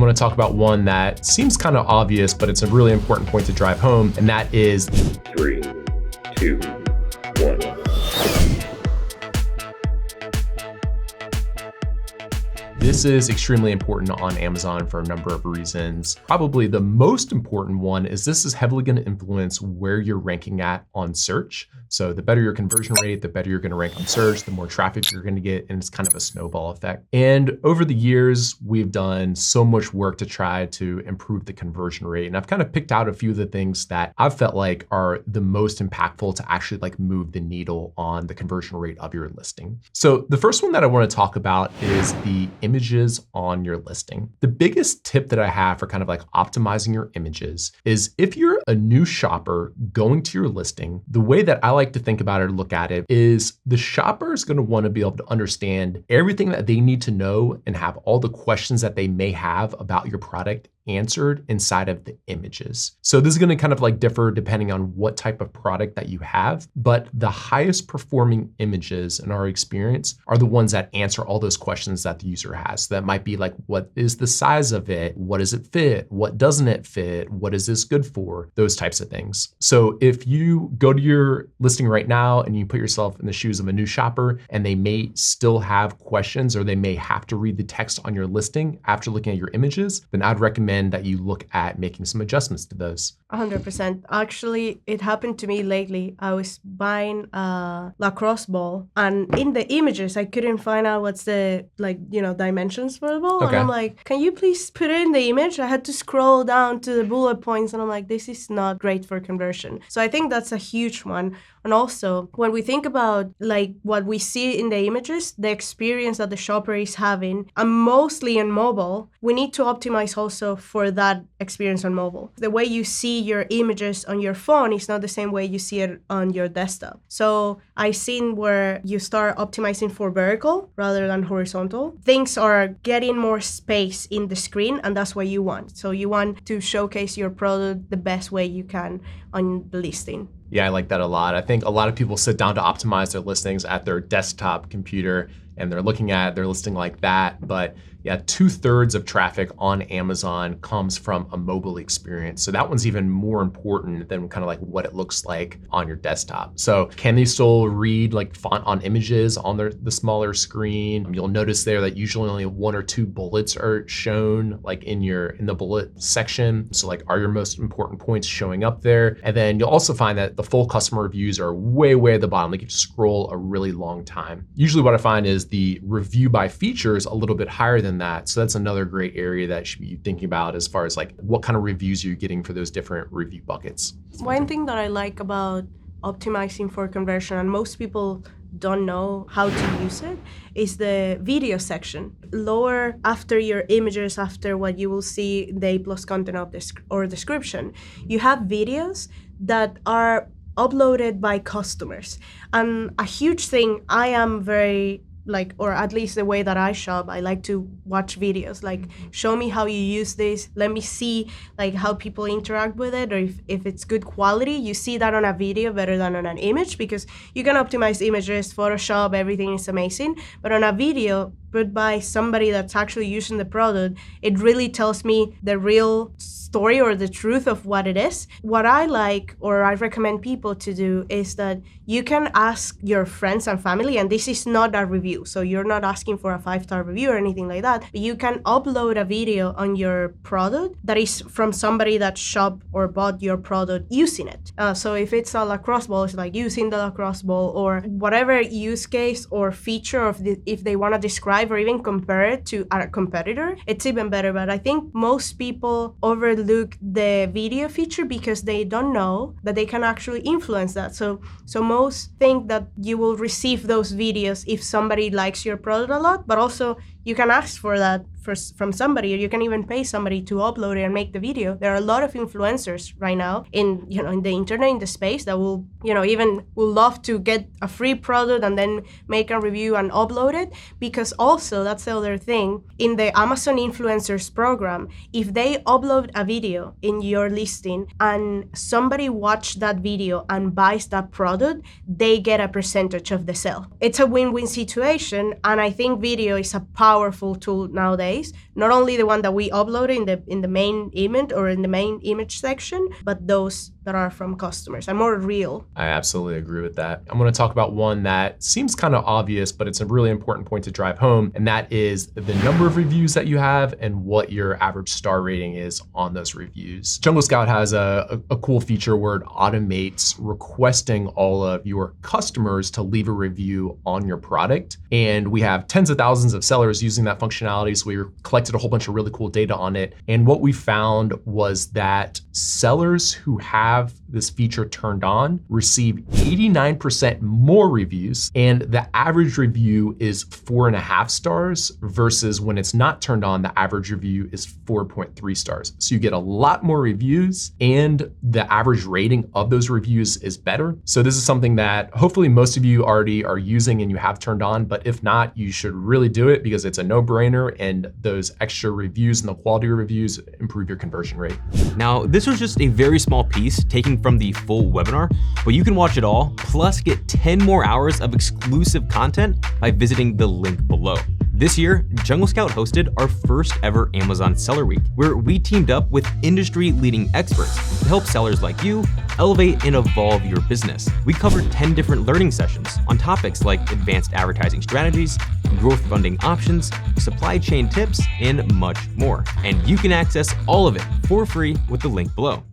I'm going to talk about one that seems kind of obvious, but it's a really important point to drive home, and that is 3, 2, 1. This is extremely important on Amazon for a number of reasons. Probably the most important one is this is heavily going to influence where you're ranking at on search. So the better your conversion rate, the better you're going to rank on search, the more traffic you're going to get, and it's kind of a snowball effect. And over the years, we've done so much work to try to improve the conversion rate. And I've kind of picked out a few of the things that I've felt like are the most impactful to actually like move the needle on the conversion rate of your listing. So the first one that I want to talk about is the images on your listing. The biggest tip that I have for kind of like optimizing your images is if you're a new shopper going to your listing, the way that I like to think about it or look at it is the shopper is going to want to be able to understand everything that they need to know and have all the questions that they may have about your product answered inside of the images. So this is going to kind of like differ depending on what type of product that you have, but the highest performing images in our experience are the ones that answer all those questions that the user has. So that might be like, what is the size of it? What does it fit? What doesn't it fit? What is this good for? Those types of things. So if you go to your listing right now and you put yourself in the shoes of a new shopper and they may still have questions or they may have to read the text on your listing after looking at your images, then I'd recommend that you look at making some adjustments to those. 100%. Actually, it happened to me lately. I was buying a lacrosse ball, and in the images, I couldn't find out what's the dimensions for the ball. Okay. And I'm like, can you please put it in the image? I had to scroll down to the bullet points, and I'm like, this is not great for conversion. So I think that's a huge one. And also, when we think about like what we see in the images, the experience that the shopper is having, and mostly in mobile, we need to optimize also for that experience on mobile. The way you see your images on your phone is not the same way you see it on your desktop. So I've seen where you start optimizing for vertical rather than horizontal. Things are getting more space in the screen, and that's what you want. So you want to showcase your product the best way you can on the listing. Yeah, I like that a lot. I think a lot of people sit down to optimize their listings at their desktop computer and they're looking at their listing like that. But yeah, 2/3 of traffic on Amazon comes from a mobile experience. So that one's even more important than kind of like what it looks like on your desktop. So can they still read like font on images on the smaller screen? You'll notice there that usually only 1 or 2 bullets are shown like in the bullet section. So like, are your most important points showing up there? And then you'll also find that the full customer reviews are way at the bottom. Like you scroll a really long time. Usually what I find is the review by feature is a little bit higher than that. So that's another great area that you should be thinking about as far as like what kind of reviews you're getting for those different review buckets. One thing that I like about optimizing for conversion, and most people don't know how to use it, is the video section. Lower after your images, after what you will see the A+ content of or description, you have videos that are uploaded by customers. And a huge thing, I am very or at least the way that I shop, I like to watch videos, like show me how you use this, let me see like how people interact with it, or if it's good quality. You see that on a video better than on an image, because you can optimize images, Photoshop, everything is amazing, but on a video put by somebody that's actually using the product, it really tells me the real story or the truth of what it is. What I like, or I recommend people to do, is that you can ask your friends and family, and this is not a review, so you're not asking for a 5-star review or anything like that, but you can upload a video on your product that is from somebody that shopped or bought your product using it. So if it's a lacrosse ball, it's like using the lacrosse ball, or whatever use case or feature of if they want to describe or even compare it to a competitor, it's even better. But I think most people overlook the video feature because they don't know that they can actually influence that. So most think that you will receive those videos if somebody likes your product a lot, but also you can ask for that from somebody, or you can even pay somebody to upload it and make the video. There are a lot of influencers right now in the internet, in the space, that will love to get a free product and then make a review and upload it. Because also, that's the other thing, in the Amazon Influencers program, if they upload a video in your listing and somebody watched that video and buys that product, they get a percentage of the sale. It's a win-win situation, and I think video is a powerful tool nowadays face, not only the one that we upload in the main image or in the main image section, but those that are from customers and more real. I absolutely agree with that. I'm going to talk about one that seems kind of obvious, but it's a really important point to drive home, and that is the number of reviews that you have and what your average star rating is on those reviews. Jungle Scout has a cool feature where it automates requesting all of your customers to leave a review on your product. And we have tens of thousands of sellers using that functionality, so we collected a whole bunch of really cool data on it. And what we found was that sellers who have this feature turned on receive 89% more reviews, and the average review is 4.5 stars versus when it's not turned on, the average review is 4.3 stars. So you get a lot more reviews and the average rating of those reviews is better. So this is something that hopefully most of you already are using and you have turned on, but if not, you should really do it because it's a no-brainer, and those extra reviews and the quality of reviews improve your conversion rate. Now, this was just a very small piece taken from the full webinar, but you can watch it all, plus get 10 more hours of exclusive content by visiting the link below. This year, Jungle Scout hosted our first ever Amazon Seller Week, where we teamed up with industry-leading experts to help sellers like you elevate and evolve your business. We covered 10 different learning sessions on topics like advanced advertising strategies, growth funding options, supply chain tips, and much more. And you can access all of it for free with the link below.